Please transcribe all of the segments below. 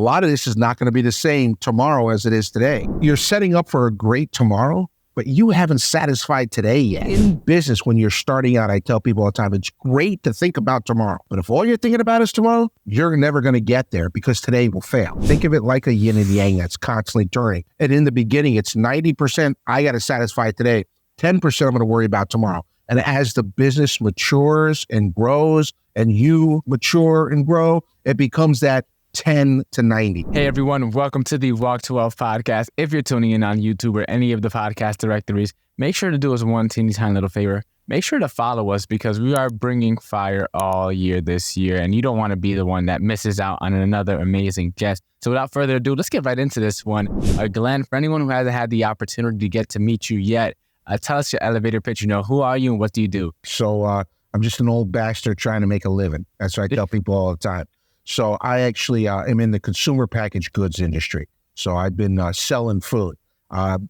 lot of this is not going to be the same tomorrow as it is today. You're setting up for a great tomorrow, but you haven't satisfied today yet. In business, when you're starting out, I tell people all the time, it's great to think about tomorrow. But if all you're thinking about is tomorrow, you're never going to get there because today will fail. Think of it like a yin and yang that's constantly turning. And in the beginning, it's 90% I got to satisfy today, 10% I'm going to worry about tomorrow. And as the business matures and grows and you mature and grow, it becomes that 10 to 90. Hey everyone, welcome to the Walk to Wealth podcast. If you're tuning in on YouTube or any of the podcast directories, make sure to do us one teeny tiny little favor. Make sure to follow us because we are bringing fire all year this year, and you don't want to be the one that misses out on another amazing guest. So without further ado, let's get right into this one. Glenn, for anyone who hasn't had the opportunity to get to meet you yet, tell us your elevator pitch. Who are you and what do you do? So I'm just an old bastard trying to make a living. That's what I tell people all the time. So I actually am in the consumer packaged goods industry. So I've been selling food.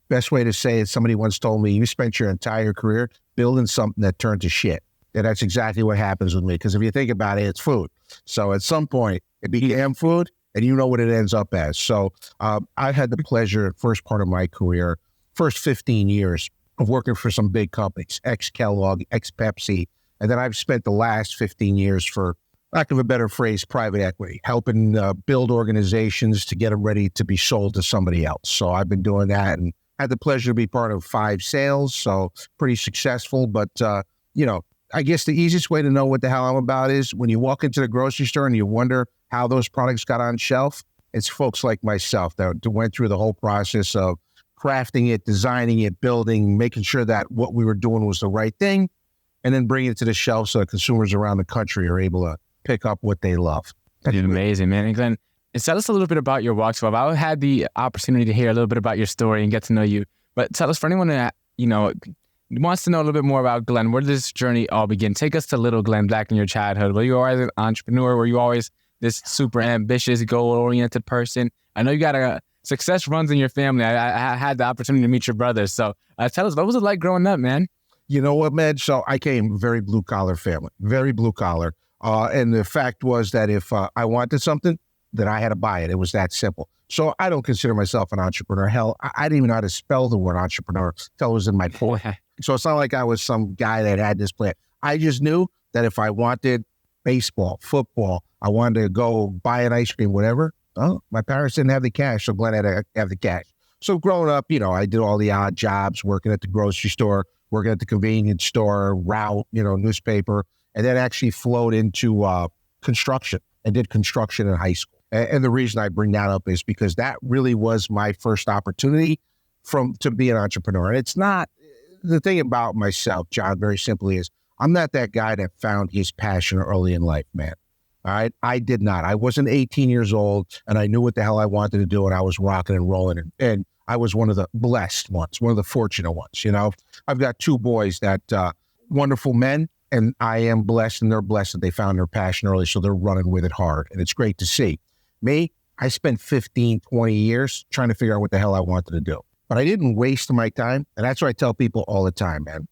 Best way to say it, somebody once told me, you spent your entire career building something that turned to shit. And that's exactly what happens with me. Because if you think about it, it's food. So at some point, it became food, and you know what it ends up as. So I had the pleasure, first part of my career, first 15 years of working for some big companies, ex-Kellogg, ex-Pepsi. And then I've spent the last 15 years for, lack of a better phrase, private equity, helping build organizations to get them ready to be sold to somebody else. So I've been doing that and had the pleasure to be part of 5 sales. So pretty successful. But, I guess the easiest way to know what the hell I'm about is when you walk into the grocery store and you wonder how those products got on shelf, it's folks like myself that went through the whole process of crafting it, designing it, building, making sure that what we were doing was the right thing, and then bringing it to the shelf so that consumers around the country are able to pick up what they love. That's amazing, man. And Glenn, tell us a little bit about your Walk to Wealth. I had the opportunity to hear a little bit about your story and get to know you. But tell us, for anyone that, wants to know a little bit more about Glenn, where did this journey all begin? Take us to little Glenn Black in your childhood. Were you always an entrepreneur? Were you always this super ambitious, goal-oriented person? I know you got success runs in your family. I had the opportunity to meet your brother. So tell us, what was it like growing up, man? You know what, man? So I came very blue-collar family, very blue-collar. And the fact was that if I wanted something, then I had to buy it. It was that simple. So I don't consider myself an entrepreneur. Hell, I didn't even know how to spell the word entrepreneur until it was in my book. So it's not like I was some guy that had this plan. I just knew that if I wanted baseball, football, I wanted to go buy an ice cream, whatever. Oh, my parents didn't have the cash, so Glenn had to have the cash. So growing up, I did all the odd jobs, working at the grocery store, working at the convenience store, route, newspaper, and then actually flowed into construction and did construction in high school. And the reason I bring that up is because that really was my first opportunity to be an entrepreneur. And it's not, the thing about myself, John, very simply is I'm not that guy that found his passion early in life, man. All right. I did not. I wasn't 18 years old and I knew what the hell I wanted to do and I was rocking and rolling. And I was one of the blessed ones, one of the fortunate ones. I've got 2 boys that wonderful men. And I am blessed and they're blessed that they found their passion early, so they're running with it hard. And it's great to see. Me, I spent 15, 20 years trying to figure out what the hell I wanted to do. But I didn't waste my time. And that's what I tell people all the time, man.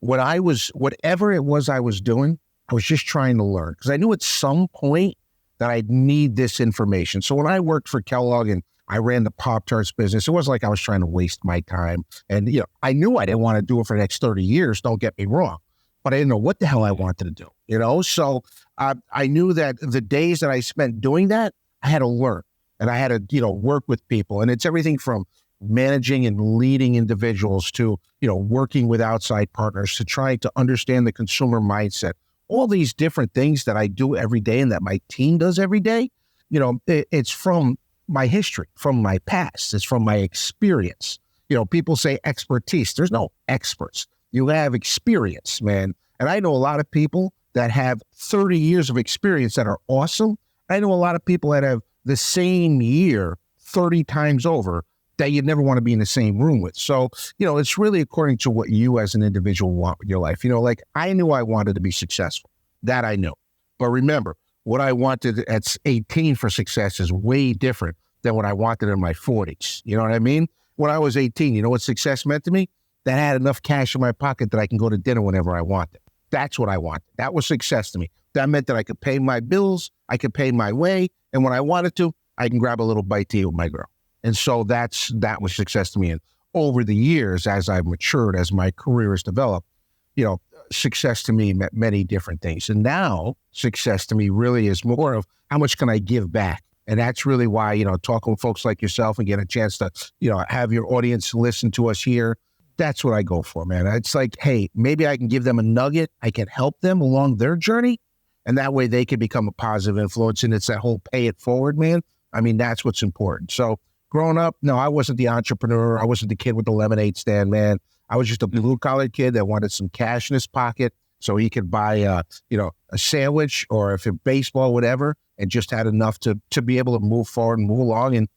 Whatever it was I was doing, I was just trying to learn. Because I knew at some point that I'd need this information. So when I worked for Kellogg and I ran the Pop-Tarts business, it wasn't like I was trying to waste my time. And, I knew I didn't want to do it for the next 30 years. Don't get me wrong. But I didn't know what the hell I wanted to do, So I knew that the days that I spent doing that, I had to learn and I had to, work with people. And it's everything from managing and leading individuals to, working with outside partners to trying to understand the consumer mindset. All these different things that I do every day and that my team does every day, it's from my history, from my past. It's from my experience. People say expertise. There's no experts. You have experience, man. And I know a lot of people that have 30 years of experience that are awesome. I know a lot of people that have the same year 30 times over that you'd never want to be in the same room with. So, it's really according to what you as an individual want with your life. Like I knew I wanted to be successful. That I knew. But remember, what I wanted at 18 for success is way different than what I wanted in my 40s. You know what I mean? When I was 18, you know what success meant to me? That I had enough cash in my pocket that I can go to dinner whenever I wanted. That's what I wanted. That was success to me. That meant that I could pay my bills, I could pay my way, and when I wanted to, I can grab a little bite to eat with my girl. And so that was success to me. And over the years, as I've matured, as my career has developed, success to me meant many different things. And now success to me really is more of how much can I give back? And that's really why, talking with folks like yourself and get a chance to, have your audience listen to us here. That's what I go for, man. It's like, hey, maybe I can give them a nugget. I can help them along their journey. And that way they can become a positive influence. And it's that whole pay it forward, man. I mean, that's what's important. So growing up, no, I wasn't the entrepreneur. I wasn't the kid with the lemonade stand, man. I was just a blue-collar kid that wanted some cash in his pocket so he could buy, a sandwich or if it baseball, whatever, and just had enough to be able to move forward and move along. And,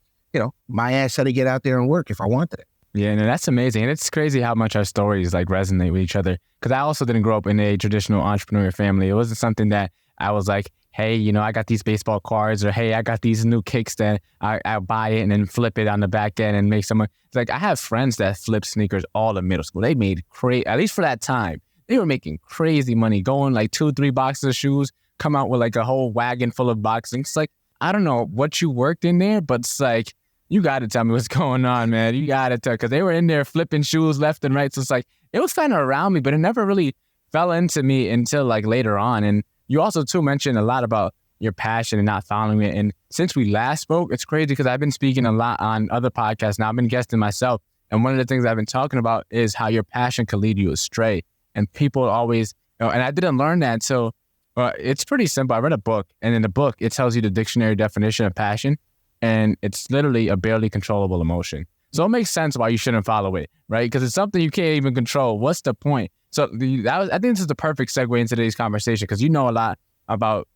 my ass had to get out there and work if I wanted it. Yeah, and that's amazing. And it's crazy how much our stories resonate with each other. Because I also didn't grow up in a traditional entrepreneurial family. It wasn't something that I was like, hey, I got these baseball cards, or hey, I got these new kicks that I'll buy it and then flip it on the back end and make some. It's like I have friends that flip sneakers all in middle school. They made at least for that time, they were making crazy money, going 2-3 boxes of shoes, come out with a whole wagon full of boxes. It's like, I don't know what you worked in there, but it's like, you got to tell me what's going on, man. You got to tell, because they were in there flipping shoes left and right. So it's like, it was kind of around me, but it never really fell into me until later on. And you also too mentioned a lot about your passion and not following it. And since we last spoke, it's crazy because I've been speaking a lot on other podcasts now. I've been guesting myself. And one of the things I've been talking about is how your passion could lead you astray. And people always, and I didn't learn that. So it's pretty simple. I read a book, and in the book, it tells you the dictionary definition of passion. And it's literally a barely controllable emotion. So it makes sense why you shouldn't follow it, right? Because it's something you can't even control. What's the point? So I think this is the perfect segue into today's conversation, because you know a lot about,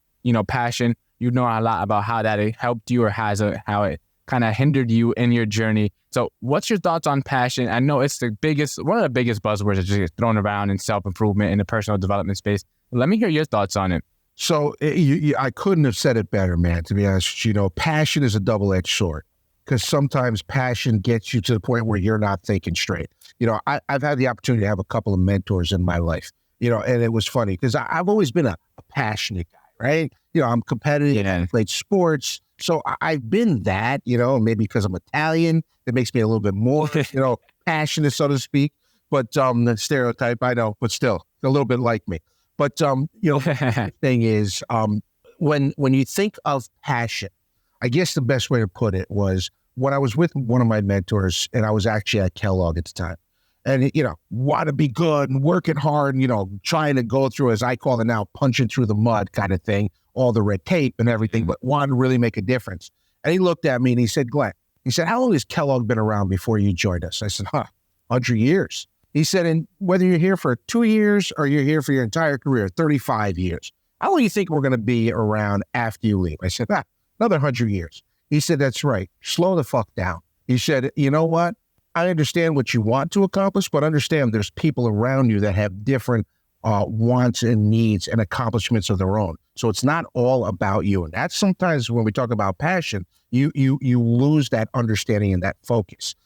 passion. You know a lot about how that helped you or how it kind of hindered you in your journey. So what's your thoughts on passion? I know it's one of the biggest buzzwords that just gets thrown around in self-improvement in the personal development space. Let me hear your thoughts on it. So I couldn't have said it better, man, to be honest. Passion is a double-edged sword, because sometimes passion gets you to the point where you're not thinking straight. I've had the opportunity to have a couple of mentors in my life, and it was funny because I've always been a passionate guy, right? I'm competitive, I played sports. So I've been that, maybe because I'm Italian, it makes me a little bit more, passionate, so to speak. But the stereotype, I know, but still a little bit like me. But, the thing is, when you think of passion, I guess the best way to put it was when I was with one of my mentors, and I was actually at Kellogg at the time, and, want to be good and working hard, and, trying to go through, as I call it now, punching through the mud kind of thing, all the red tape and everything, but wanted to really make a difference. And he looked at me and he said, Glenn, how long has Kellogg been around before you joined us? I said, 100 years. He said, and whether you're here for 2 years or you're here for your entire career, 35 years, how long do you think we're going to be around after you leave? I said, another 100 years. He said, that's right. Slow the fuck down. He said, you know what? I understand what you want to accomplish, but understand there's people around you that have different wants and needs and accomplishments of their own. So it's not all about you. And that's sometimes when we talk about passion, you lose that understanding and that focus.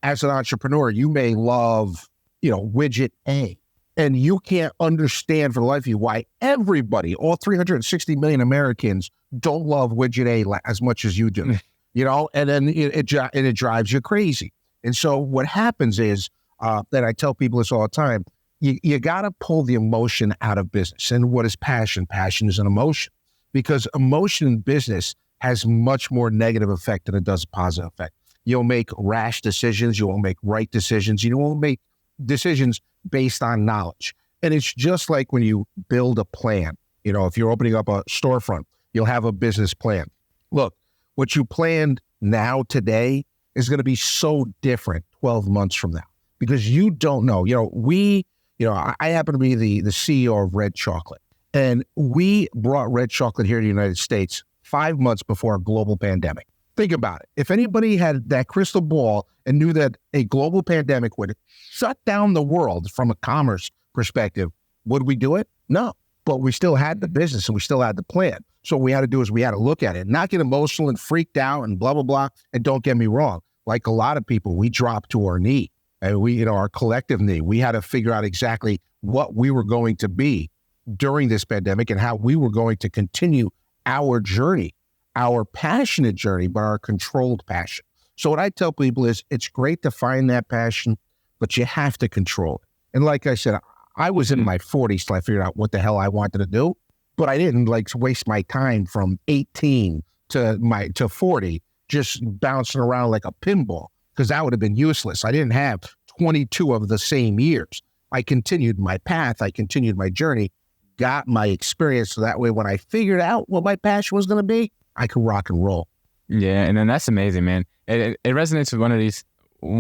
As an entrepreneur, you may love widget A. And you can't understand for the life of you why everybody, all 360 million Americans, don't love widget A as much as you do, and then it drives you crazy. And so what happens is that I tell people this all the time, you got to pull the emotion out of business. And what is passion? Passion is an emotion, because emotion in business has much more negative effect than it does a positive effect. You'll make rash decisions. You won't make right decisions. You won't make decisions based on knowledge. And it's just like when you build a plan. If you're opening up a storefront, you'll have a business plan. Look, what you planned now today is going to be so different 12 months from now, because you don't know. I happen to be the CEO of Red Chocolate, and we brought Red Chocolate here to the United States 5 months before a global pandemic. Think about it. If anybody had that crystal ball and knew that a global pandemic would shut down the world from a commerce perspective, would we do it? No, but we still had the business and we still had the plan. So what we had to do is we had to look at it, not get emotional and freaked out and blah, blah, blah. And don't get me wrong. Like a lot of people, we dropped to our knee, and our collective knee. We had to figure out exactly what we were going to be during this pandemic and how we were going to continue our journey our passionate journey, but our controlled passion. So what I tell people is it's great to find that passion, but you have to control it. And like I said, I was in my 40s till I figured out what the hell I wanted to do, but I didn't like waste my time from 18 to 40 just bouncing around like a pinball, because that would have been useless. I didn't have 22 of the same years. I continued my path. I continued my journey, got my experience. So that way, when I figured out what my passion was going to be, I could rock and roll. Yeah. And then that's amazing, man. It resonates with one of these.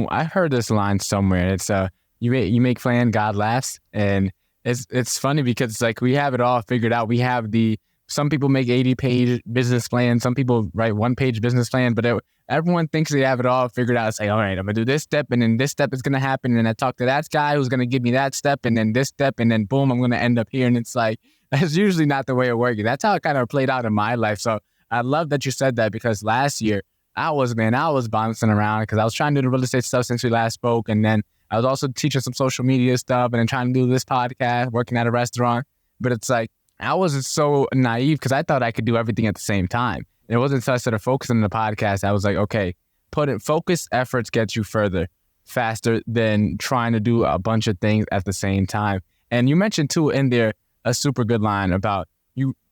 I heard this line somewhere. It's, you make plan, God laughs. And it's funny because it's like we have it all figured out. We have some people make 80-page business plans. Some people write one-page business plan, but everyone thinks they have it all figured out. It's like, all right, I'm going to do this step, and then this step is going to happen, and I talk to that guy who's going to give me that step, and then this step, and then boom, I'm going to end up here. And it's like, that's usually not the way it works. That's how it kind of played out in my life. So I love that you said that, because last year I was bouncing around because I was trying to do the real estate stuff since we last spoke, and then I was also teaching some social media stuff and then trying to do this podcast, working at a restaurant. But it's like, I wasn't so naive because I thought I could do everything at the same time. It wasn't until I started focusing on the podcast, I was like, okay, focused efforts get you further, faster than trying to do a bunch of things at the same time. And you mentioned too in there a super good line about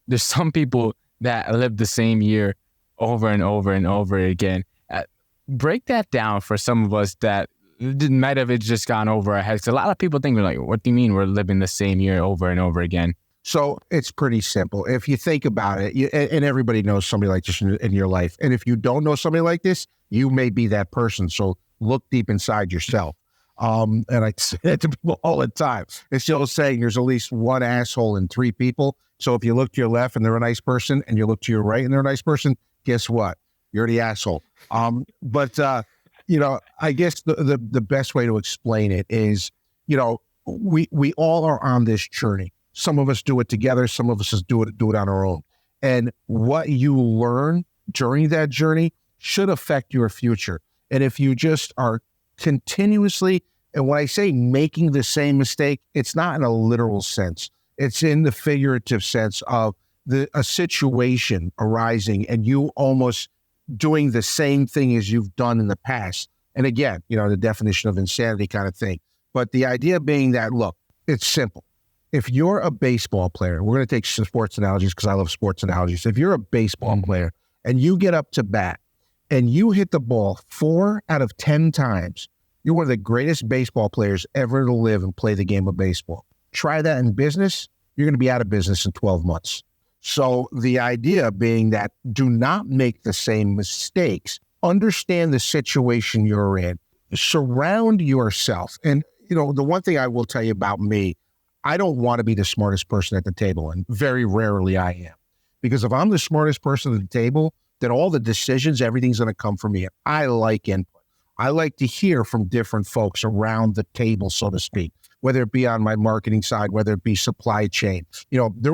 there's some people that live the same year over and over and over again. Break that down for some of us that might have just gone over our heads. A lot of people think, we're like, what do you mean we're living the same year over and over again? So it's pretty simple. If you think about it, and everybody knows somebody like this in your life. And if you don't know somebody like this, you may be that person. So look deep inside yourself. And I say that to people all the time. It's still saying there's at least one asshole in 3 people. So if you look to your left and they're a nice person, and you look to your right and they're a nice person, guess what? You're the asshole. But I guess the best way to explain it is, we all are on this journey. Some of us do it together. Some of us just do it on our own. And what you learn during that journey should affect your future. And if you just are continuously, and when I say making the same mistake, it's not in a literal sense. It's in the figurative sense of a situation arising and you almost doing the same thing as you've done in the past. And again, the definition of insanity kind of thing. But the idea being that, look, it's simple. If you're a baseball player, we're going to take sports analogies because I love sports analogies. If you're a baseball player and you get up to bat and you hit the ball 4 out of 10 times, you're one of the greatest baseball players ever to live and play the game of baseball. Try that in business, you're going to be out of business in 12 months. So the idea being that do not make the same mistakes. Understand the situation you're in. Surround yourself. And, the one thing I will tell you about me, I don't want to be the smartest person at the table, and very rarely I am. Because if I'm the smartest person at the table, then all the decisions, everything's going to come from me. I like input. I like to hear from different folks around the table, so to speak, whether it be on my marketing side, whether it be supply chain. There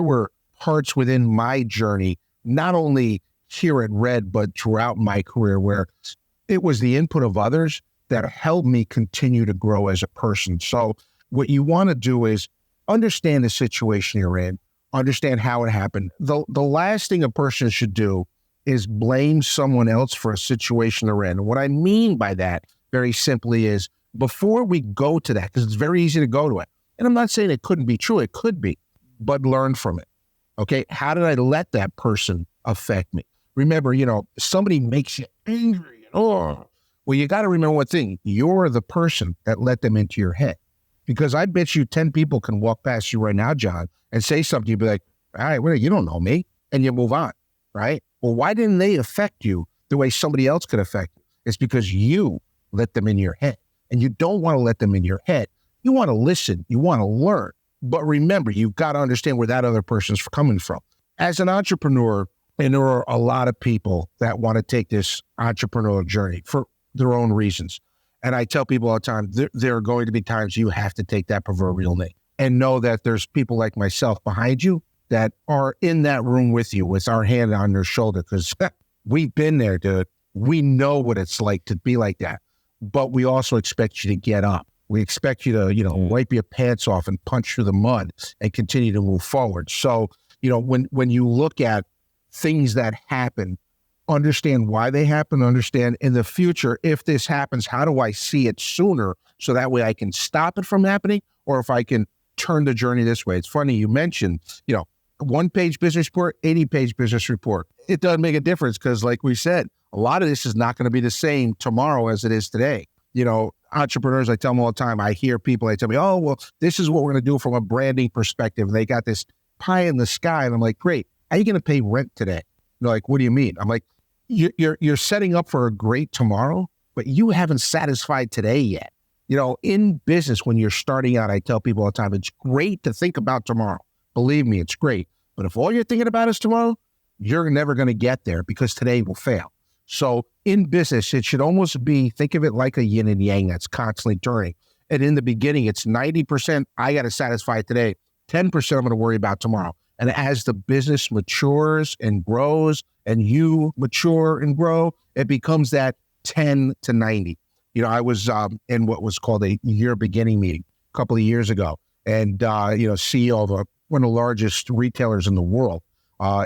were parts within my journey, not only here at Red, but throughout my career, where it was the input of others that helped me continue to grow as a person. So what you want to do is understand the situation you're in, understand how it happened. The last thing a person should do is blame someone else for a situation they're in. What I mean by that, very simply, is before we go to that, because it's very easy to go to it, and I'm not saying it couldn't be true, it could be, but learn from it. Okay, how did I let that person affect me? Remember, somebody makes you angry. Well, you got to remember one thing. You're the person that let them into your head. Because I bet you 10 people can walk past you right now, John, and say something. You'd be like, all right, well, you don't know me. And you move on, right? Well, why didn't they affect you the way somebody else could affect you? It's because you let them in your head. And you don't want to let them in your head. You want to listen. You want to learn. But remember, you've got to understand where that other person's coming from. As an entrepreneur, and there are a lot of people that want to take this entrepreneurial journey for their own reasons. And I tell people all the time, there are going to be times you have to take that proverbial name and know that there's people like myself behind you that are in that room with you with our hand on their shoulder, because we've been there, dude. We know what it's like to be like that. But we also expect you to get up. We expect you to, wipe your pants off and punch through the mud and continue to move forward. So, when you look at things that happen, understand why they happen, understand in the future, if this happens, how do I see it sooner so that way I can stop it from happening, or if I can turn the journey this way. It's funny you mentioned, 1-page business report, 80-page business report. It doesn't make a difference because like we said, a lot of this is not going to be the same tomorrow as it is today. Entrepreneurs, I tell them all the time, I hear people, they tell me, oh, well, this is what we're going to do from a branding perspective. And they got this pie in the sky. And I'm like, great. How are you going to pay rent today? They're like, what do you mean? I'm like, you're setting up for a great tomorrow, but you haven't satisfied today yet. In business, when you're starting out, I tell people all the time, it's great to think about tomorrow. Believe me, it's great. But if all you're thinking about is tomorrow, you're never going to get there because today will fail. So in business, it should almost be, think of it like a yin and yang that's constantly turning. And in the beginning, it's 90%, I got to satisfy today. 10% I'm going to worry about tomorrow. And as the business matures and grows and you mature and grow, it becomes that 10 to 90. I was in what was called a year beginning meeting a couple of years ago. And, CEO of one of the largest retailers in the world,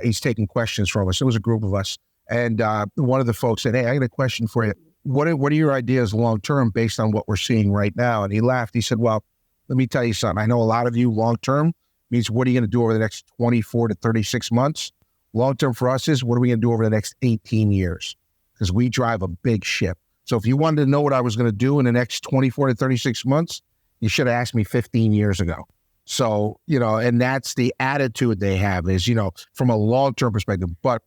he's taking questions from us. It was a group of us. And one of the folks said, hey, I got a question for you. What are your ideas long-term based on what we're seeing right now? And he laughed. He said, well, let me tell you something. I know a lot of you long-term means what are you going to do over the next 24 to 36 months? Long-term for us is what are we going to do over the next 18 years? Because we drive a big ship. So if you wanted to know what I was going to do in the next 24 to 36 months, you should have asked me 15 years ago. So, and that's the attitude they have is, from a long-term perspective, but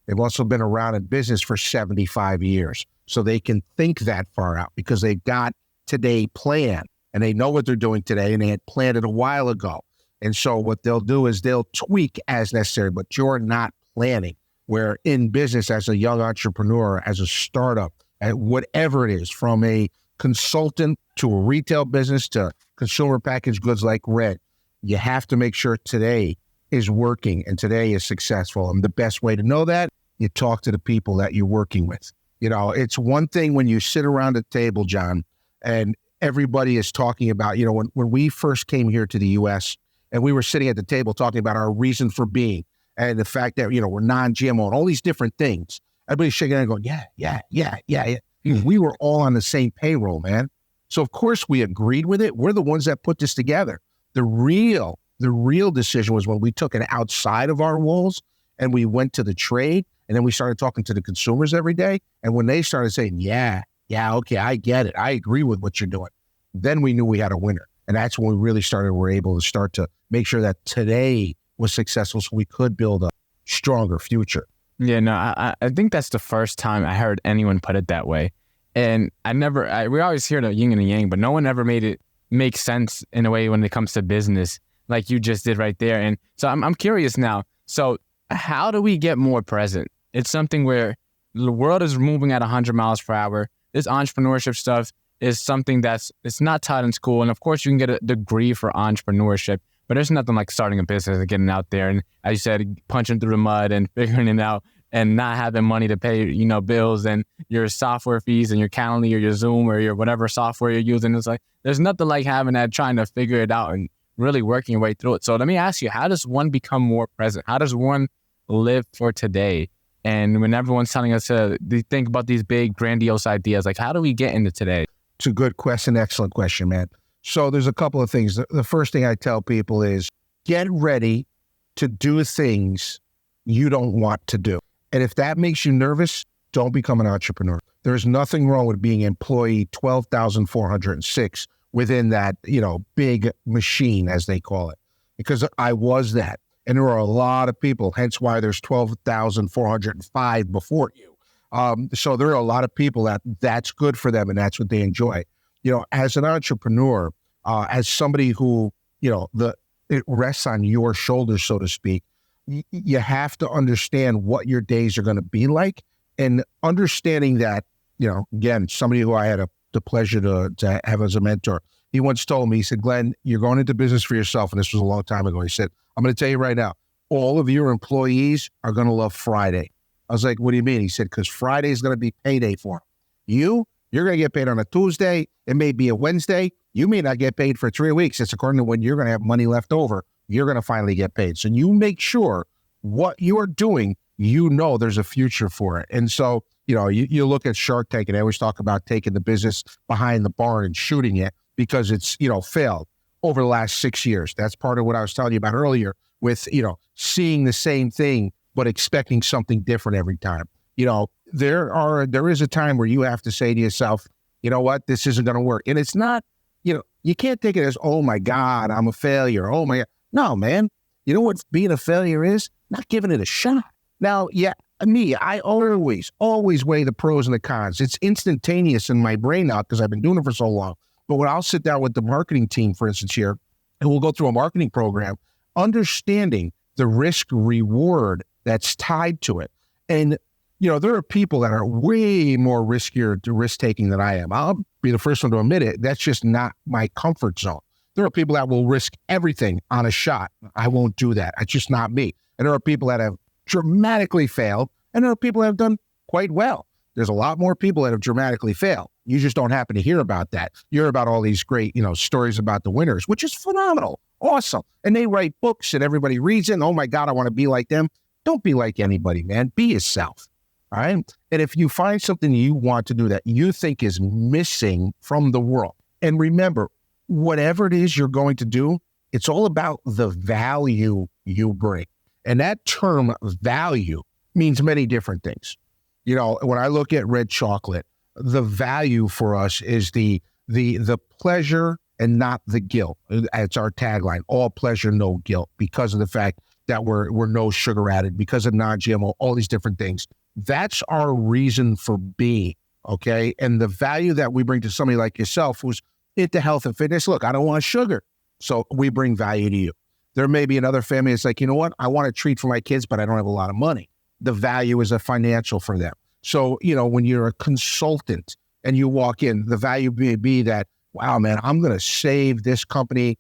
they've also been around in business for 75 years. So they can think that far out because they've got today planned and they know what they're doing today and they had planned it a while ago. And so what they'll do is they'll tweak as necessary, but you're not planning. Where in business as a young entrepreneur, as a startup, at whatever it is, from a consultant to a retail business to consumer packaged goods like Red, you have to make sure today is working and today is successful. And the best way to know that, you talk to the people that you're working with. It's one thing when you sit around a table, John, and everybody is talking about, when we first came here to the U.S. and we were sitting at the table talking about our reason for being and the fact that, we're non-GMO and all these different things. Everybody's shaking their head and going, yeah. We were all on the same payroll, man. So of course we agreed with it. We're the ones that put this together. The real decision was when we took it outside of our walls and we went to the trade and then we started talking to the consumers every day. And when they started saying, yeah, okay, I get it. I agree with what you're doing. Then we knew we had a winner. And that's when we really were able to start to make sure that today was successful so we could build a stronger future. Yeah, no, I think that's the first time I heard anyone put it that way. And we always hear the yin and the yang, but no one ever made it make sense in a way when it comes to business like you just did right there. And so I'm curious now. So how do we get more present? It's something where the world is moving at 100 miles per hour. This entrepreneurship stuff is something it's not taught in school. And of course you can get a degree for entrepreneurship, but there's nothing like starting a business and getting out there. And as you said, punching through the mud and figuring it out and not having money to pay, bills and your software fees and your Calendly or your Zoom or your whatever software you're using. It's like, there's nothing like having that, trying to figure it out and really working your way through it. So let me ask you, how does one become more present? How does one live for today? And when everyone's telling us to think about these big grandiose ideas, like how do we get into today? It's a good question. Excellent question, man. So there's a couple of things. The first thing I tell people is get ready to do things you don't want to do. And if that makes you nervous, don't become an entrepreneur. There's nothing wrong with being employee 12,406 within that, big machine, as they call it, because I was that. And there are a lot of people, hence why there's 12,405 before you. So there are a lot of people that's good for them and that's what they enjoy. As an entrepreneur, as somebody who, it rests on your shoulders, so to speak, you have to understand what your days are going to be like, and understanding that, again, somebody who I had the pleasure to have as a mentor, he once told me, he said, Glenn, you're going into business for yourself. And this was a long time ago. He said, I'm going to tell you right now, all of your employees are going to love Friday. I was like, what do you mean? He said, because Friday is going to be payday for them. You're going to get paid on a Tuesday. It may be a Wednesday. You may not get paid for 3 weeks. It's according to when you're going to have money left over. You're going to finally get paid. So you make sure what you are doing you know there's a future for it. And so, you look at Shark Tank, and they always talk about taking the business behind the barn and shooting it because it's, failed over the last 6 years. That's part of what I was telling you about earlier with, seeing the same thing, but expecting something different every time. There is a time where you have to say to yourself, you know what, this isn't going to work. And it's not, you can't take it as, oh my God, I'm a failure. Oh my God. No, man. You know what being a failure is? Not giving it a shot. Now, I always weigh the pros and the cons. It's instantaneous in my brain now because I've been doing it for so long. But when I'll sit down with the marketing team, for instance, here, and we'll go through a marketing program, understanding the risk reward that's tied to it. And, there are people that are way more risk-taking than I am. I'll be the first one to admit it. That's just not my comfort zone. There are people that will risk everything on a shot. I won't do that. It's just not me. And there are people that have dramatically failed, and there are people that have done quite well. There's a lot more people that have dramatically failed. You just don't happen to hear about that. You hear about all these great, stories about the winners, which is phenomenal, awesome. And they write books and everybody reads it. And, oh my God, I want to be like them. Don't be like anybody, man. Be yourself. All right. And if you find something you want to do that you think is missing from the world, and remember, whatever it is you're going to do, it's all about the value you bring. And that term value means many different things. When I look at red chocolate, the value for us is the pleasure and not the guilt. It's our tagline, all pleasure, no guilt, because of the fact that we're no sugar added, because of non-GMO, all these different things. That's our reason for being, okay? And the value that we bring to somebody like yourself who's into health and fitness, look, I don't want sugar. So we bring value to you. There may be another family that's like, you know what? I want a treat for my kids, but I don't have a lot of money. The value is a financial for them. So, when you're a consultant and you walk in, the value may be that, wow, man, I'm going to save this company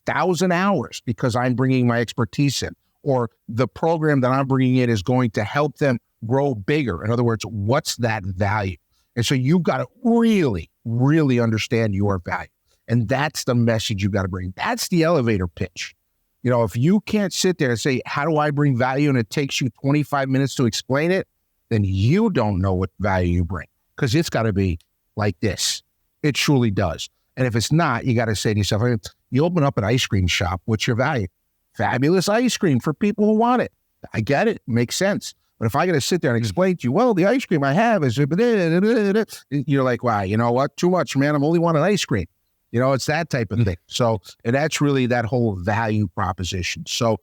1,000 hours because I'm bringing my expertise in, or the program that I'm bringing in is going to help them grow bigger. In other words, what's that value? And so you've got to really, really understand your value. And that's the message you've got to bring. That's the elevator pitch. If you can't sit there and say, how do I bring value? And it takes you 25 minutes to explain it, then you don't know what value you bring, because it's got to be like this. It truly does. And if it's not, you got to say to yourself, you open up an ice cream shop, what's your value? Fabulous ice cream for people who want it. I get it. Makes sense. But if I got to sit there and explain to you, well, the ice cream I have is, you're like, wow, you know what? Too much, man. I'm only wanting ice cream. It's that type of thing. So, and that's really that whole value proposition. So,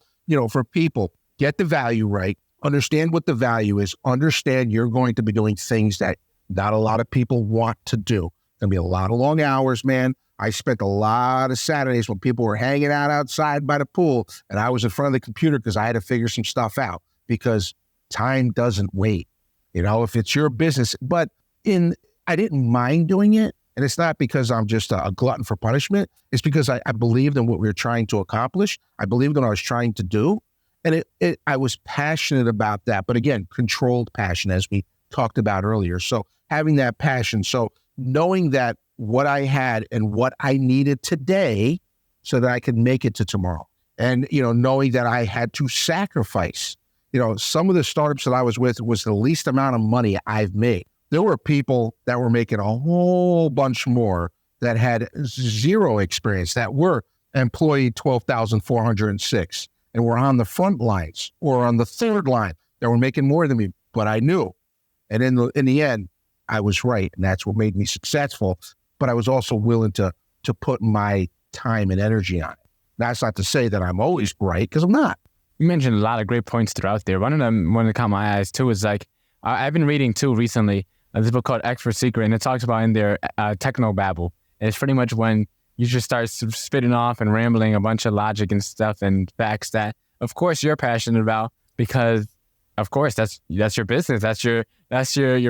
for people, get the value right, understand what the value is, understand you're going to be doing things that not a lot of people want to do. Going to be a lot of long hours, man. I spent a lot of Saturdays when people were hanging out outside by the pool, and I was in front of the computer because I had to figure some stuff out, because time doesn't wait, if it's your business. But I didn't mind doing it. And it's not because I'm just a glutton for punishment. It's because I believed in what we were trying to accomplish. I believed in what I was trying to do. And I was passionate about that. But again, controlled passion, as we talked about earlier. So having that passion. So knowing that what I had and what I needed today so that I could make it to tomorrow. And, knowing that I had to sacrifice. Some of the startups that I was with was the least amount of money I've made. There were people that were making a whole bunch more that had zero experience, that were employee 12,406 and were on the front lines or on the third line that were making more than me, but I knew. And in the end, I was right. And that's what made me successful. But I was also willing to put my time and energy on it. That's not to say that I'm always right, because I'm not. You mentioned a lot of great points throughout there. One of them, one that caught my eyes too, is like, I've been reading too recently, this book called Expert Secret, and it talks about in there technobabble. And it's pretty much when you just start spitting off and rambling a bunch of logic and stuff and facts that, of course, you're passionate about, because, of course, that's your business. That's your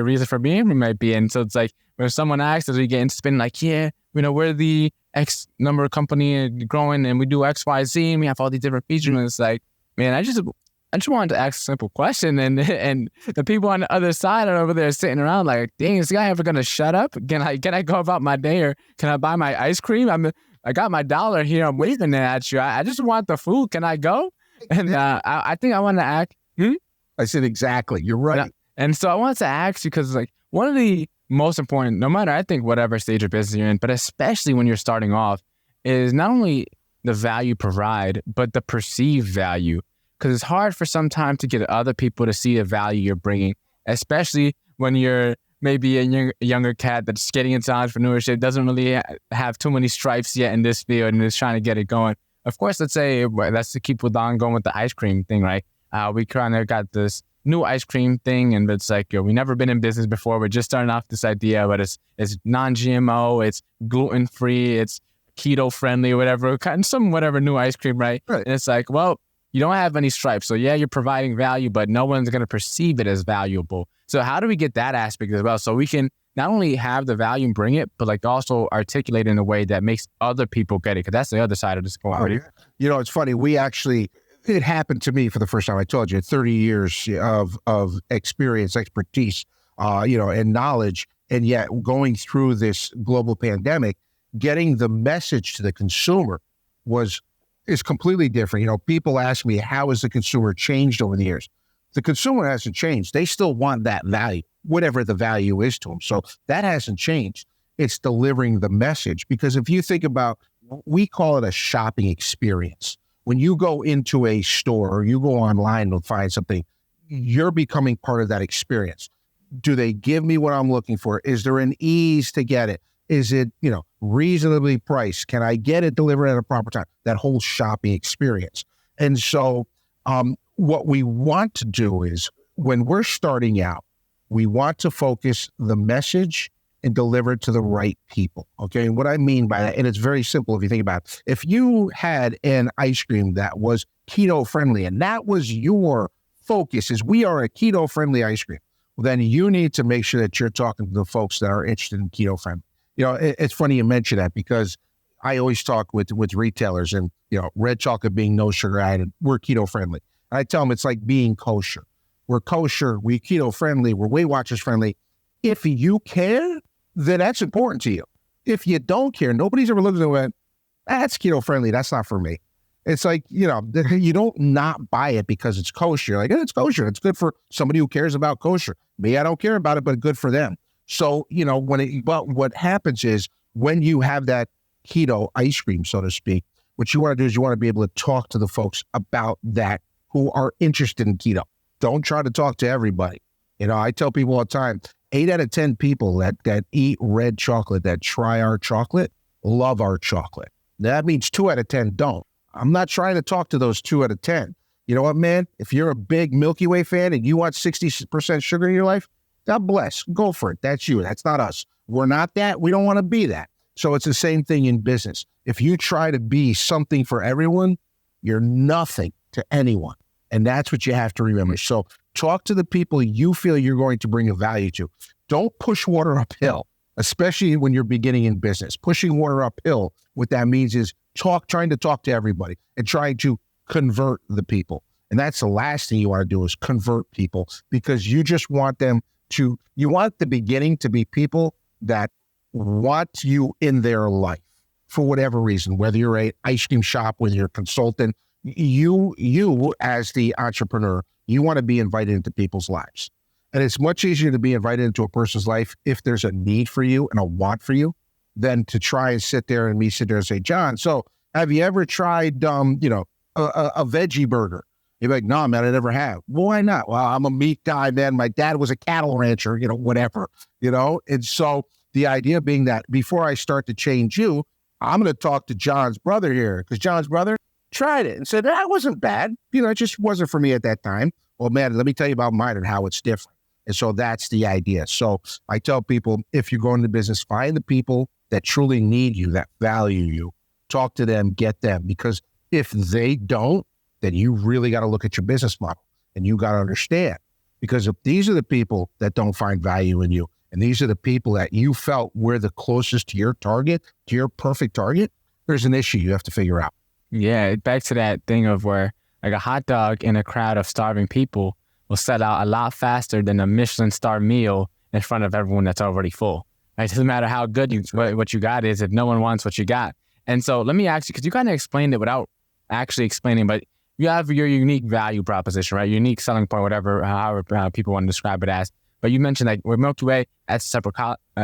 reason for being, it might be. And so it's like when someone asks, as we get into spinning, like, yeah, we're the X number of company and growing, and we do X, Y, Z, and we have all these different features. And it's like, man, I just wanted to ask a simple question, and the people on the other side are over there sitting around like, dang, is this guy ever gonna shut up? Can I go about my day, or can I buy my ice cream? I got my $1 here. I'm waving it at you. I just want the food. Can I go? And I think I want to ask. I said, exactly. You're right. And so I wanted to ask you, because like one of the most important, no matter, I think, whatever stage of business you're in, but especially when you're starting off, is not only the value you provide, but the perceived value. Because it's hard for some time to get other people to see the value you're bringing, especially when you're maybe a younger cat that's getting into entrepreneurship, doesn't really have too many stripes yet in this field and is trying to get it going. Of course, let's to keep with going with the ice cream thing, right? We kind of got this new ice cream thing, and it's like, we never been in business before. We're just starting off this idea, but it's non-GMO, it's gluten-free, it's keto-friendly, whatever, whatever new ice cream, right? And it's like, well, you don't have any stripes. So yeah, you're providing value, but no one's going to perceive it as valuable. So how do we get that aspect as well? So we can not only have the value and bring it, but like also articulate it in a way that makes other people get it. Because that's the other side of this coin. Oh, yeah. It's funny. It happened to me for the first time. I told you, 30 years of experience, expertise, and knowledge. And yet going through this global pandemic, getting the message to the consumer is completely different. People ask me, how has the consumer changed over the years? The consumer hasn't changed. They still want that value, whatever the value is to them. So that hasn't changed. It's delivering the message. Because if you think about, we call it a shopping experience. When you go into a store or you go online and find something, you're becoming part of that experience. Do they give me what I'm looking for? Is there an ease to get it? Is it, reasonably priced? Can I get it delivered at a proper time? That whole shopping experience. And so what we want to do is, when we're starting out, we want to focus the message and deliver it to the right people. Okay. And what I mean by that, and it's very simple if you think about it. If you had an ice cream that was keto friendly and that was your focus, is we are a keto friendly ice cream, well, then you need to make sure that you're talking to the folks that are interested in keto friendly. It's funny you mention that, because I always talk with retailers, and, red chocolate being no sugar added, we're keto friendly. And I tell them it's like being kosher. We're kosher, we're keto friendly, we're Weight Watchers friendly. If you care, then that's important to you. If you don't care, nobody's ever looked at it and went, that's keto friendly, that's not for me. It's like, you don't not buy it because it's kosher. You're like, it's kosher. It's good for somebody who cares about kosher. Me, I don't care about it, but good for them. So, but what happens is, when you have that keto ice cream, so to speak, what you want to do is you want to be able to talk to the folks about that who are interested in keto. Don't try to talk to everybody. I tell people all the time, 8 out of 10 people that eat red chocolate, that try our chocolate, love our chocolate. That means 2 out of 10 don't. I'm not trying to talk to those 2 out of 10. You know what, man? If you're a big Milky Way fan and you want 60% sugar in your life, God bless. Go for it. That's you. That's not us. We're not that. We don't want to be that. So it's the same thing in business. If you try to be something for everyone, you're nothing to anyone. And that's what you have to remember. So talk to the people you feel you're going to bring a value to. Don't push water uphill, especially when you're beginning in business. Pushing water uphill, what that means is trying to talk to everybody and trying to convert the people. And that's the last thing you want to do, is convert people, because you just want them you want the beginning to be people that want you in their life for whatever reason, whether you're a ice cream shop, whether you're a consultant, you as the entrepreneur, you want to be invited into people's lives. And it's much easier to be invited into a person's life if there's a need for you and a want for you, than to try and sit there and say, John, so have you ever tried, a veggie burger? You're like, no, man, I never have. Well, why not? Well, I'm a meat guy, man. My dad was a cattle rancher, whatever, And so the idea being that before I start to change you, I'm going to talk to John's brother here, because John's brother tried it and said, that wasn't bad. It just wasn't for me at that time. Well, man, let me tell you about mine and how it's different. And so that's the idea. So I tell people, if you're going into business, find the people that truly need you, that value you, talk to them, get them, because if they don't, then you really got to look at your business model, and you got to understand, because if these are the people that don't find value in you, and these are the people that you felt were the closest to your target, to your perfect target, there's an issue you have to figure out. Yeah, back to that thing of where, like, a hot dog in a crowd of starving people will sell out a lot faster than a Michelin-star meal in front of everyone that's already full. Right? It doesn't matter how good what you got is if no one wants what you got. And so let me ask you, because you kind of explained it without actually explaining, but you have your unique value proposition, right? Unique selling point, whatever, however people want to describe it as. But you mentioned like with Milky Way, that's a separate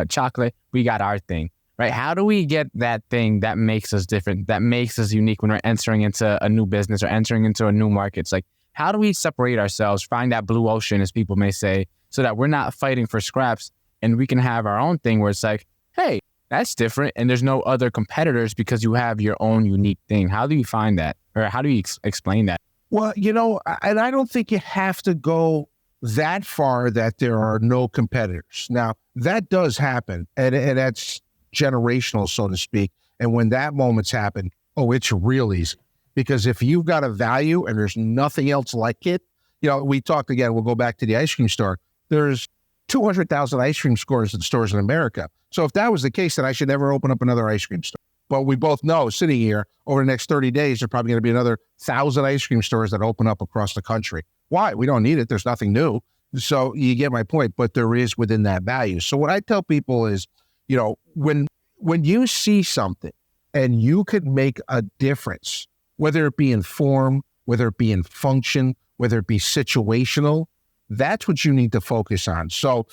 chocolate. We got our thing, right? How do we get that thing that makes us different, that makes us unique when we're entering into a new business or entering into a new market? It's like, how do we separate ourselves, find that blue ocean, as people may say, so that we're not fighting for scraps and we can have our own thing where it's like, hey, that's different and there's no other competitors because you have your own unique thing. How do you find that? Or how do you explain that? Well, and I don't think you have to go that far that there are no competitors. Now, that does happen, and that's generational, so to speak. And when that moment's happen, it's real easy. Because if you've got a value and there's nothing else like it, we talked again, we'll go back to the ice cream store. There's 200,000 ice cream stores in America. So if that was the case, then I should never open up another ice cream store. But we both know, sitting here, over the next 30 days, there's probably going to be another 1,000 ice cream stores that open up across the country. Why? We don't need it. There's nothing new. So you get my point, but there is within that value. So what I tell people is, when you see something and you could make a difference, whether it be in form, whether it be in function, whether it be situational, that's what you need to focus on. So,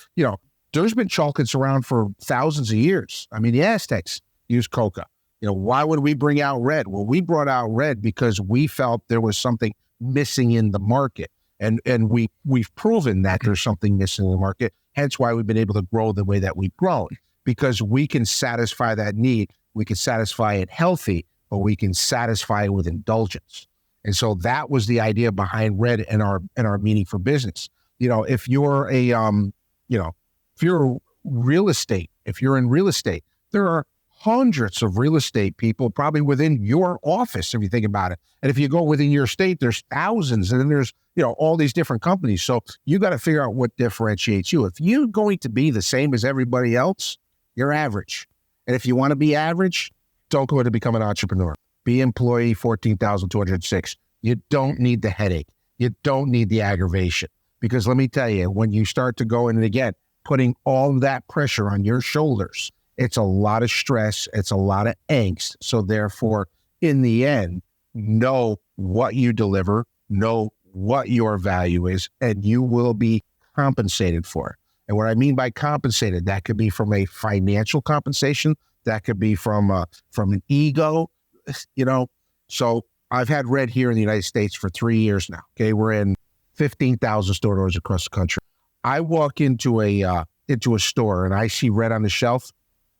there's been chocolates around for thousands of years. I mean, the Aztecs used coca. Why would we bring out red? Well, we brought out red because we felt there was something missing in the market. And we've proven that there's something missing in the market. Hence why we've been able to grow the way that we've grown, because we can satisfy that need. We can satisfy it healthy, but we can satisfy it with indulgence. And so that was the idea behind red and our meaning for business. If you're if you're in real estate, there are hundreds of real estate people probably within your office, if you think about it. And if you go within your state, there's thousands, and then there's, all these different companies. So you got to figure out what differentiates you. If you're going to be the same as everybody else, you're average. And if you want to be average, don't go to become an entrepreneur. Be employee 14,206. You don't need the headache. You don't need the aggravation. Because let me tell you, when you start to go in, and again, putting all of that pressure on your shoulders, it's a lot of stress. It's a lot of angst. So therefore, in the end, know what you deliver, know what your value is, and you will be compensated for it. And what I mean by compensated, that could be from a financial compensation. That could be from an ego, So I've had red here in the United States for 3 years now. Okay, we're in 15,000 store doors across the country. I walk into a store and I see red on the shelf.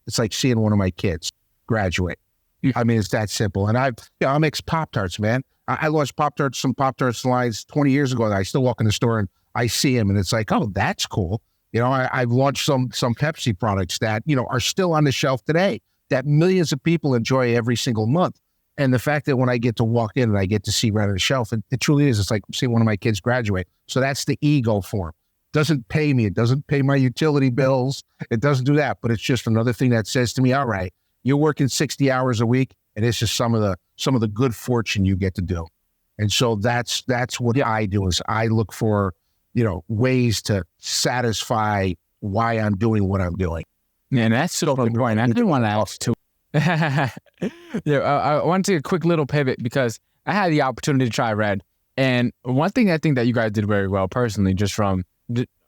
It's like seeing one of my kids graduate. I mean, it's that simple. And I'm ex-Pop-Tarts, man. I launched Pop-Tarts, some Pop-Tarts lines 20 years ago. And I still walk in the store and I see them and it's like, oh, that's cool. I've launched some Pepsi products that, are still on the shelf today that millions of people enjoy every single month. And the fact that when I get to walk in and I get to see red on the shelf, it truly is. It's like seeing one of my kids graduate. So that's the ego form. Doesn't pay me. It doesn't pay my utility bills. It doesn't do that. But it's just another thing that says to me, all right, you're working 60 hours a week, and it's just some of the good fortune you get to do. And so that's what I do is I look for, ways to satisfy why I'm doing what I'm doing. And that's super important. I did want to ask too. I want to take a quick little pivot because I had the opportunity to try red. And one thing I think that you guys did very well personally, just from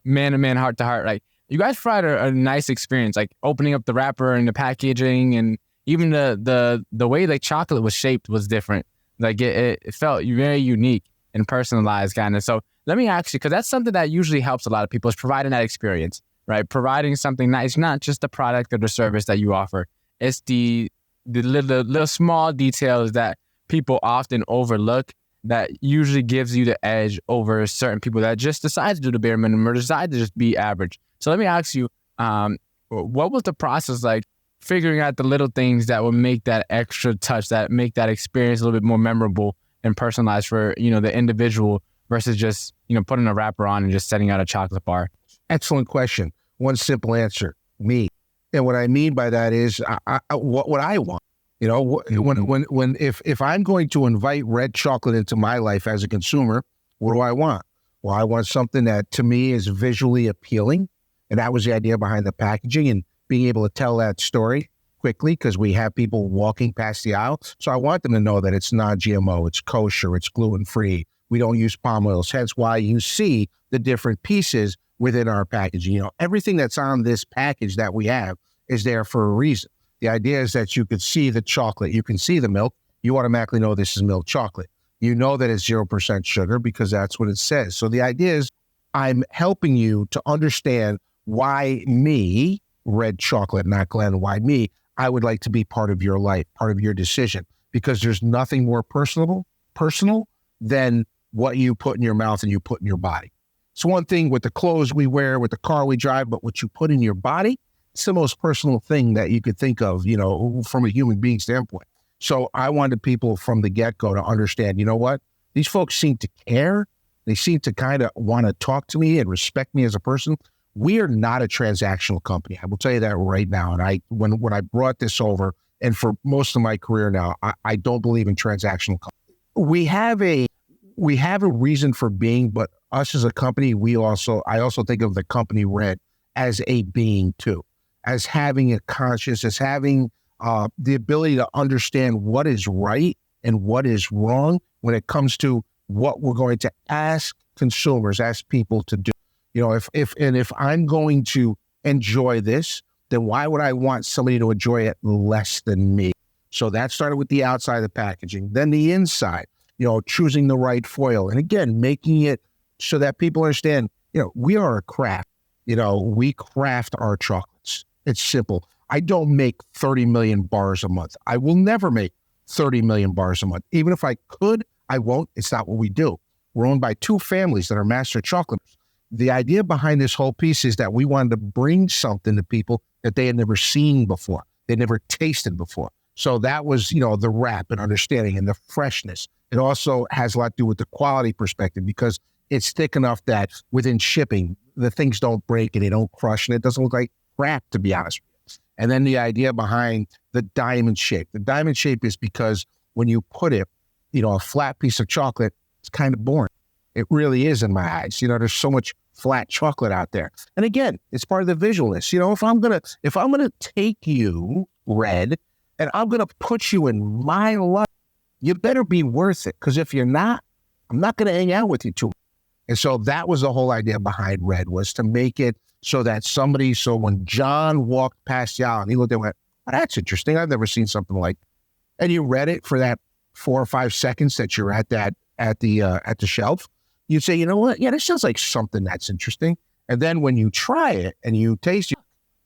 man to man, heart to heart, like you guys provided a nice experience, like opening up the wrapper and the packaging, and even the way like chocolate was shaped was different. Like it felt very unique and personalized kind of. So let me ask you, because that's something that usually helps a lot of people, is providing that experience, right? Providing something that is not just the product or the service that you offer. It's the little small details that people often overlook that usually gives you the edge over certain people that just decide to do the bare minimum or decide to just be average. So let me ask you, what was the process like figuring out the little things that would make that extra touch, that make that experience a little bit more memorable and personalized for, the individual versus just, putting a wrapper on and just setting out a chocolate bar? Excellent question. One simple answer, me. And what I mean by that is what I want. If I'm going to invite red chocolate into my life as a consumer, what do I want? Well, I want something that to me is visually appealing. And that was the idea behind the packaging and being able to tell that story. quickly because we have people walking past the aisle. So I want them to know that it's non-GMO, it's kosher, it's gluten-free. We don't use palm oils. Hence why you see the different pieces within our packaging. You know, everything that's on this package that we have is there for a reason. The idea is that you could see the chocolate, you can see the milk, you automatically know this is milk chocolate. You know that it's 0% sugar because that's what it says. So the idea is I'm helping you to understand why me, red chocolate, not Glenn, why me, I would like to be part of your life, part of your decision, because there's nothing more personal than what you put in your mouth and you put in your body. It's one thing with the clothes we wear, with the car we drive, but what you put in your body, it's the most personal thing that you could think of, you know, from a human being standpoint. So I wanted people from the get-go to understand, you know what? These folks seem to care. They seem to kind of want to talk to me and respect me as a person. We are not a transactional company. I will tell you that right now. And when I brought this over, and for most of my career now, I don't believe in transactional company. We have a reason for being, but us as a company, I also think of the company Red as a being too, as having a conscience, as having the ability to understand what is right and what is wrong when it comes to what we're going to ask consumers, ask people to do. You know, if I'm going to enjoy this, then why would I want somebody to enjoy it less than me? So that started with the outside of the packaging, then the inside, you know, choosing the right foil. And again, making it so that people understand, you know, we are a craft, you know, we craft our chocolates. It's simple. I don't make 30 million bars a month. I will never make 30 million bars a month. Even if I could, I won't. It's not what we do. We're owned by two families that are master chocolaters. The idea behind this whole piece is that we wanted to bring something to people that they had never seen before. They never tasted before. So that was, you know, the wrap and understanding and the freshness. It also has a lot to do with the quality perspective because it's thick enough that within shipping, the things don't break and they don't crush and it doesn't look like crap, to be honest with you. And then the idea behind the diamond shape. The diamond shape is because when you put it, you know, a flat piece of chocolate, it's kind of boring. It really is in my eyes. You know, there's so much flat chocolate out there. And again, it's part of the visualness. You know, if I'm gonna take you, Red, and I'm gonna put you in my life, you better be worth it. Because if you're not, I'm not gonna hang out with you too much. And so that was the whole idea behind Red, was to make it so that so when John walked past the aisle and he looked at it and went, oh, that's interesting. I've never seen something like that. And you read it for that 4 or 5 seconds that you're at the shelf, you'd say, you know what? Yeah, this sounds like something that's interesting. And then when you try it and you taste it,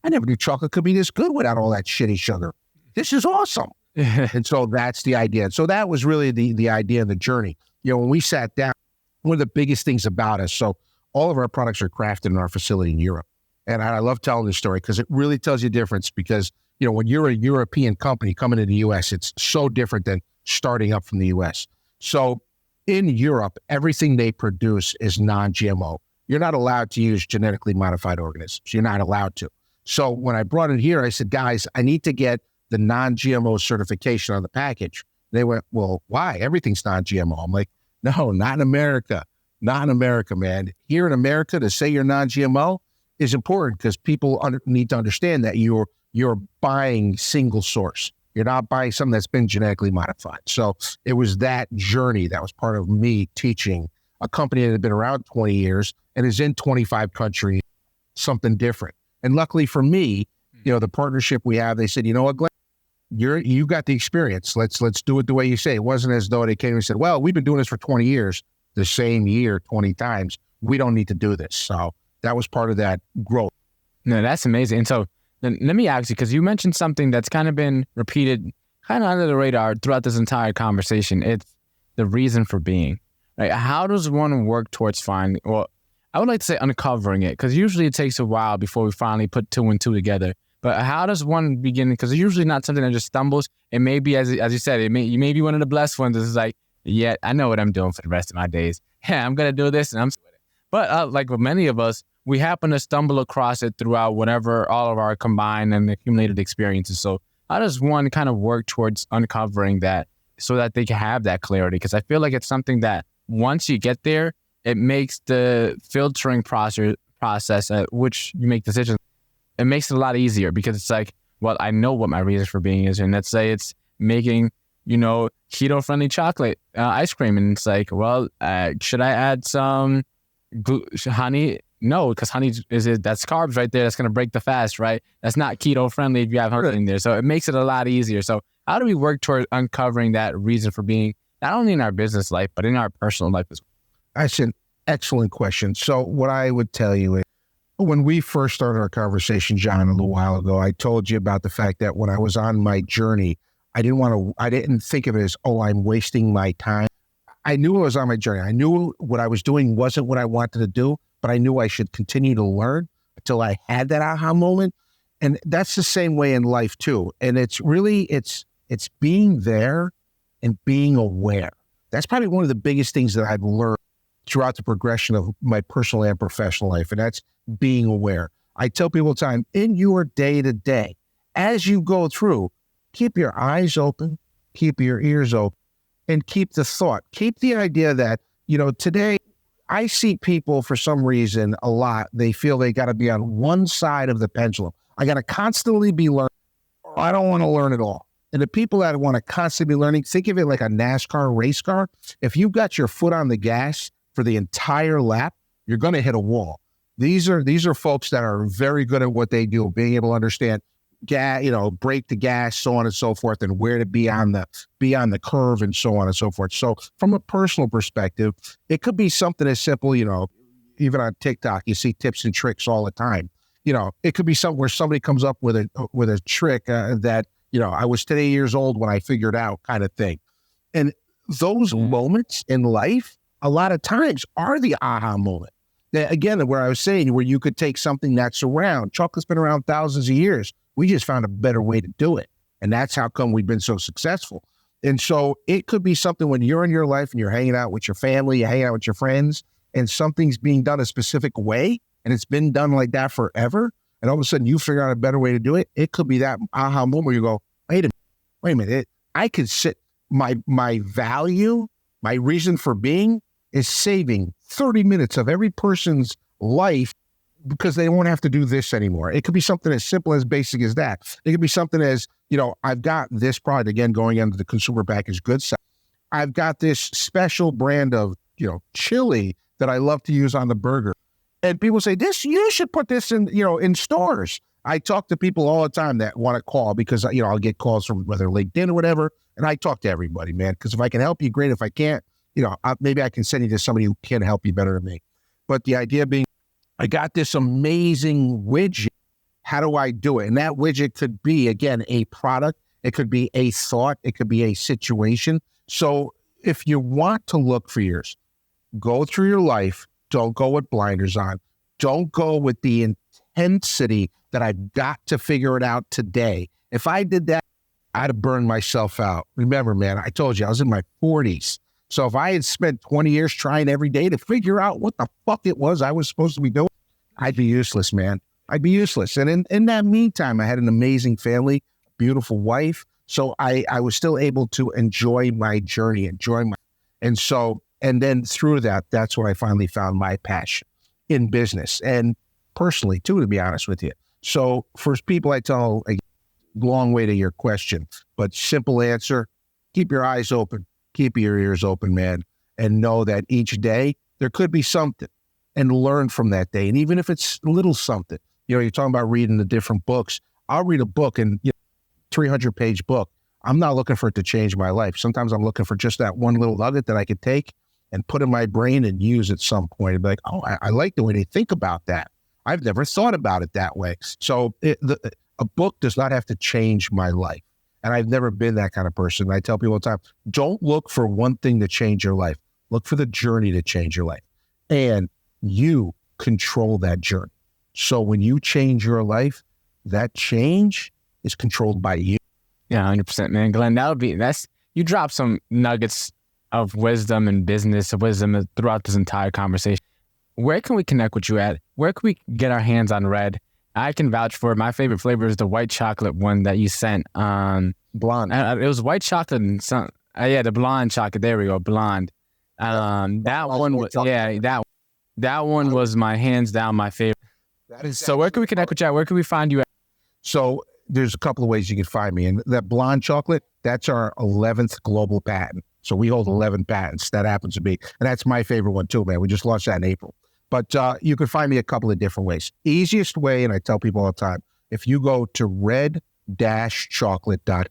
I never knew chocolate could be this good without all that shitty sugar. This is awesome. And so that's the idea. So that was really the idea of the journey. You know, when we sat down, one of the biggest things about us, so all of our products are crafted in our facility in Europe. And I love telling this story because it really tells you the difference because, you know, when you're a European company coming to the U.S., it's so different than starting up from the U.S. So in Europe, everything they produce is non-GMO. You're not allowed to use genetically modified organisms. You're not allowed to. So when I brought it here, I said, guys, I need to get the non-GMO certification on the package. They went, well, why? Everything's non-GMO. I'm like, no, not in America. Not in America, man. Here in America, to say you're non-GMO is important because people need to understand that you're buying single source. You're not buying something that's been genetically modified. So it was that journey that was part of me teaching a company that had been around 20 years and is in 25 countries, something different. And luckily for me, you know, the partnership we have, they said, you know what, Glenn, you got the experience. Let's do it the way you say. It wasn't as though they came and said, well, we've been doing this for 20 years, the same year 20 times. We don't need to do this. So that was part of that growth. No, that's amazing. And so then let me ask you, because you mentioned something that's kind of been repeated kind of under the radar throughout this entire conversation. It's the reason for being, right? How does one work towards finding, well, I would like to say uncovering it, because usually it takes a while before we finally put 2 and 2 together. But how does one begin? Because it's usually not something that just stumbles. It may be, as you said, you may be one of the blessed ones that's like, yeah, I know what I'm doing for the rest of my days. Yeah, I'm going to do this and I'm with it. But like with many of us, we happen to stumble across it throughout whatever, all of our combined and accumulated experiences. So how does one kind of work towards uncovering that so that they can have that clarity? Because I feel like it's something that once you get there, it makes the filtering process at which you make decisions, it makes it a lot easier because it's like, well, I know what my reason for being is. And let's say it's making, keto-friendly chocolate ice cream. And it's like, well, should I add some honey? No, because honey that's carbs right there. That's going to break the fast, right? That's not keto-friendly if you have honey in there. So it makes it a lot easier. So how do we work toward uncovering that reason for being, not only in our business life, but in our personal life as well? That's an excellent question. So what I would tell you is, when we first started our conversation, John, a little while ago, I told you about the fact that when I was on my journey, I didn't think of it as, oh, I'm wasting my time. I knew I was on my journey. I knew what I was doing wasn't what I wanted to do, but I knew I should continue to learn until I had that aha moment. And that's the same way in life too. And it's really, it's being there and being aware. That's probably one of the biggest things that I've learned throughout the progression of my personal and professional life. And that's being aware. I tell people all the time, in your day to day, as you go through, keep your eyes open, keep your ears open, and keep the thought, keep the idea that, today I see people for some reason a lot, they feel they got to be on one side of the pendulum. I got to constantly be learning, or I don't want to learn at all. And the people that want to constantly be learning, think of it like a NASCAR race car. If you've got your foot on the gas for the entire lap, you're going to hit a wall. These are folks that are very good at what they do, being able to understand brake the gas, so on and so forth, and where to be on the curve and so on and so forth. So from a personal perspective, it could be something as simple, even on TikTok, you see tips and tricks all the time. It could be something where somebody comes up with a trick that, I was 10 years old when I figured out, kind of thing. And those moments in life, a lot of times, are the aha moment. Again, where I was saying, where you could take something that's around. Chocolate's been around thousands of years. We just found a better way to do it. And that's how come we've been so successful. And so it could be something when you're in your life and you're hanging out with your family, you're hanging out with your friends, and something's being done a specific way, and it's been done like that forever, and all of a sudden you figure out a better way to do it. It could be that aha moment where you go, wait a minute, I could sit, my value, my reason for being is saving 30 minutes of every person's life because they won't have to do this anymore. It could be something as simple as basic as that. It could be something as, I've got this product, again, going under the consumer packaged goods side. I've got this special brand of, chili that I love to use on the burger. And people say, you should put this in stores. I talk to people all the time that want to call because, I'll get calls from whether LinkedIn or whatever. And I talk to everybody, man, because if I can help you, great. If I can't, maybe I can send you to somebody who can help you better than me. But the idea being, I got this amazing widget. How do I do it? And that widget could be, again, a product. It could be a thought. It could be a situation. So if you want to look for yours, go through your life. Don't go with blinders on. Don't go with the intensity that I've got to figure it out today. If I did that, I'd have burned myself out. Remember, man, I told you I was in my 40s. So if I had spent 20 years trying every day to figure out what the fuck it was I was supposed to be doing, I'd be useless, man. I'd be useless. And in that meantime, I had an amazing family, beautiful wife. So I was still able to enjoy my journey, and then through that, that's where I finally found my passion in business and personally too, to be honest with you. So for people, I tell a long way to your question, but simple answer, keep your eyes open. Keep your ears open, man, and know that each day there could be something, and learn from that day. And even if it's a little something, you're talking about reading the different books. I'll read a book and 300-page book. I'm not looking for it to change my life. Sometimes I'm looking for just that one little nugget that I could take and put in my brain and use at some point. And be like, oh, I like the way they think about that. I've never thought about it that way. So a book does not have to change my life. And I've never been that kind of person. I tell people all the time, don't look for one thing to change your life. Look for the journey to change your life. And you control that journey. So when you change your life, that change is controlled by you. Yeah, 100%, man. Glenn, you dropped some nuggets of wisdom and business of wisdom throughout this entire conversation. Where can we connect with you at? Where can we get our hands on Red? I can vouch for it. My favorite flavor is the white chocolate one that you sent. Blonde. It was white chocolate and some. The blonde chocolate. There we go, blonde. That one was that one was my hands down my favorite. That is so. Where can we connect with you at? Where can we find you at? So there's a couple of ways you can find me. And that blonde chocolate, that's our 11th global patent. So we hold 11 patents. That happens to be. And that's my favorite one too, man. We just launched that in April. But you can find me a couple of different ways. Easiest way, and I tell people all the time, if you go to red-chocolate.com,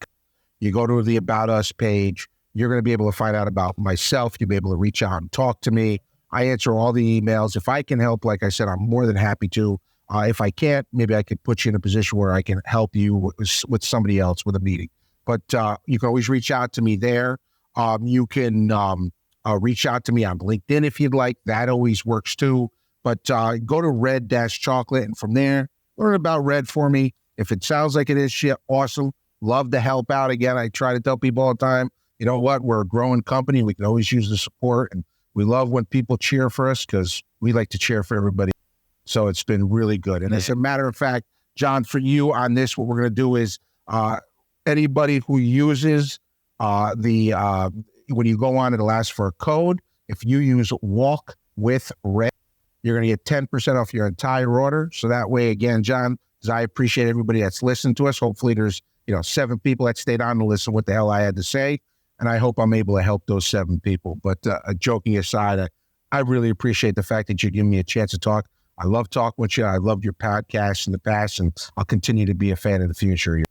you go to the About Us page, you're going to be able to find out about myself. You'll be able to reach out and talk to me. I answer all the emails. If I can help, like I said, I'm more than happy to. If I can't, maybe I could put you in a position where I can help you with somebody else with a meeting. But you can always reach out to me there. You can reach out to me on LinkedIn if you'd like. That always works too. But go to red-chocolate, and from there, learn about Red for me. If it sounds like it is shit, awesome. Love to help out. Again, I try to tell people all the time, you know what? We're a growing company. We can always use the support. And we love when people cheer for us because we like to cheer for everybody. So it's been really good. And as a matter of fact, John, for you on this, what we're going to do is anybody who uses when you go on, it'll ask for a code. If you use Walk with Red, you're going to get 10% off your entire order. So that way, again, John, because I appreciate everybody that's listened to us. Hopefully there's 7 people that stayed on to listen to what the hell I had to say. And I hope I'm able to help those 7 people. But joking aside, I really appreciate the fact that you're giving me a chance to talk. I love talking with you. I loved your podcast in the past, and I'll continue to be a fan in the future.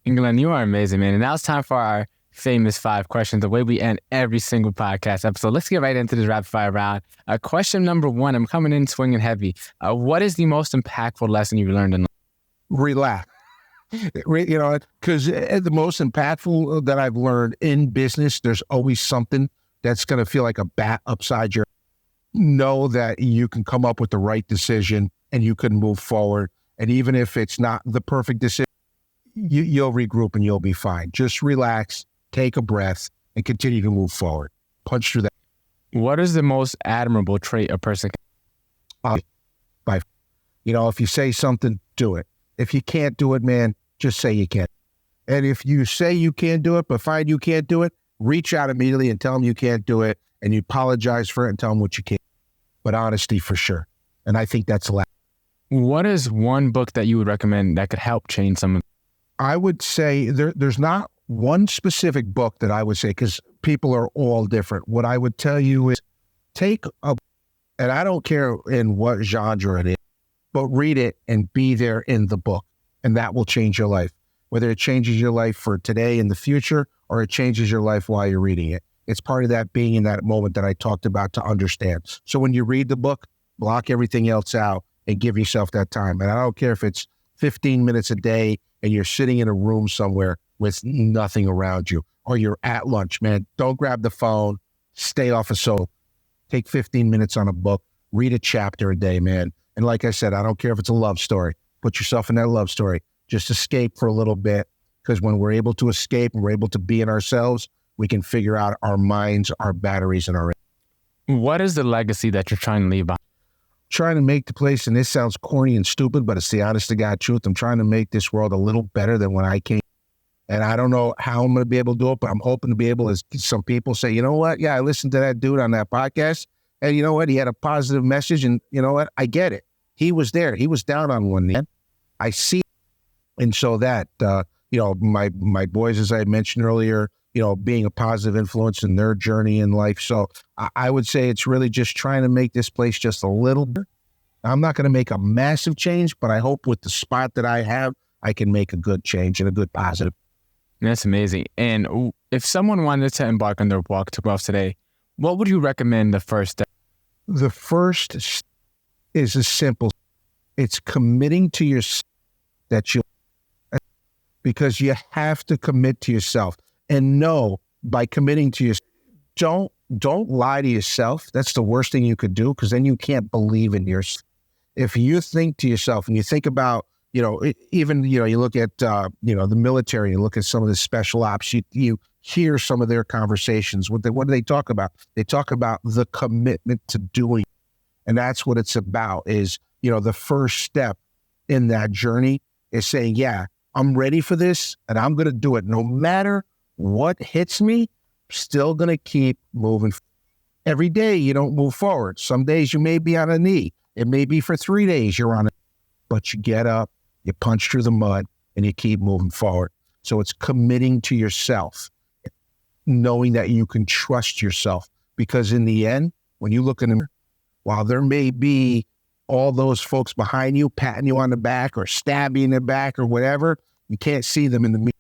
Glenn, you are amazing, man. And now it's time for our famous 5 questions, the way we end every single podcast episode. Let's get right into this rapid fire round. Question number 1, I'm coming in swinging heavy. What is the most impactful lesson you've learned in life? Relax. Because the most impactful that I've learned in business, there's always something that's going to feel like a bat upside your. Know that you can come up with the right decision and you can move forward. And even if it's not the perfect decision, you'll regroup and you'll be fine. Just relax, take a breath, and continue to move forward. Punch through that. What is the most admirable trait a person can? If you say something, do it. If you can't do it, man, just say you can't. And if you say you can't do it, but find you can't do it, reach out immediately and tell them you can't do it. And you apologize for it and tell them what you can't. But honesty for sure. And I think that's the last. What is one book that you would recommend that could help change some of? I would say there's not one specific book that I would say, because people are all different. What I would tell you is take a, and I don't care in what genre it is, but read it and be there in the book. And that will change your life. Whether it changes your life for today and the future, or it changes your life while you're reading it. It's part of that being in that moment that I talked about to understand. So when you read the book, block everything else out and give yourself that time. And I don't care if it's 15 minutes a day and you're sitting in a room somewhere with nothing around you, or you're at lunch, man, don't grab the phone, stay off of social. Take 15 minutes on a book, read a chapter a day, man. And like I said, I don't care if it's a love story. Put yourself in that love story. Just escape for a little bit, because when we're able to escape and we're able to be in ourselves, we can figure out our minds, our batteries, and our. What is the legacy that you're trying to leave behind? Trying to make the place, and this sounds corny and stupid, but it's the honest to God truth. I'm trying to make this world a little better than when I came. And I don't know how I'm going to be able to do it, but I'm hoping to be able, as some people say, you know what? Yeah, I listened to that dude on that podcast, and you know what? He had a positive message, and you know what? I get it. He was there. He was down on one knee. I see it. And so that, my boys, as I mentioned earlier, being a positive influence in their journey in life. So I would say it's really just trying to make this place just a little bit. I'm not going to make a massive change, but I hope with the spot that I have, I can make a good change and a good positive. That's amazing. And if someone wanted to embark on their walk to wealth today, what would you recommend the first step? The first is a simple. It's committing to yourself that you, because you have to commit to yourself. And know, by committing to yourself, don't lie to yourself. That's the worst thing you could do, because then you can't believe in yourself. If you think to yourself and you think about, you look at, the military, you look at some of the special ops, you hear some of their conversations. What do they talk about? They talk about the commitment to doing. And that's what it's about is, the first step in that journey is saying, yeah, I'm ready for this and I'm going to do it. No matter what hits me, still going to keep moving. Every day you don't move forward. Some days you may be on a knee. It may be for 3 days you're on it, but you get up, you punch through the mud, and you keep moving forward. So it's committing to yourself, knowing that you can trust yourself, because in the end, when you look in the mirror, while there may be all those folks behind you patting you on the back or stabbing you in the back or whatever, you can't see them in the mirror.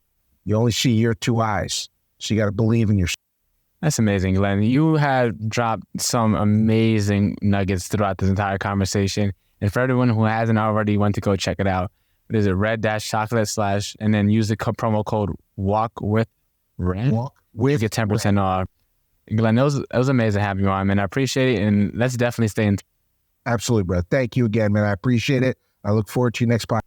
You only see your two eyes. So you got to believe in yourself. That's amazing, Glenn. You had dropped some amazing nuggets throughout this entire conversation. And for everyone who hasn't already went to go check it out, there's a red-chocolate / and then use the promo code WALKWITHRED to get 10% off. Glenn, it was amazing having you on, man. I appreciate it. And let's definitely stay in. Absolutely, bro. Thank you again, man. I appreciate it. I look forward to your next podcast.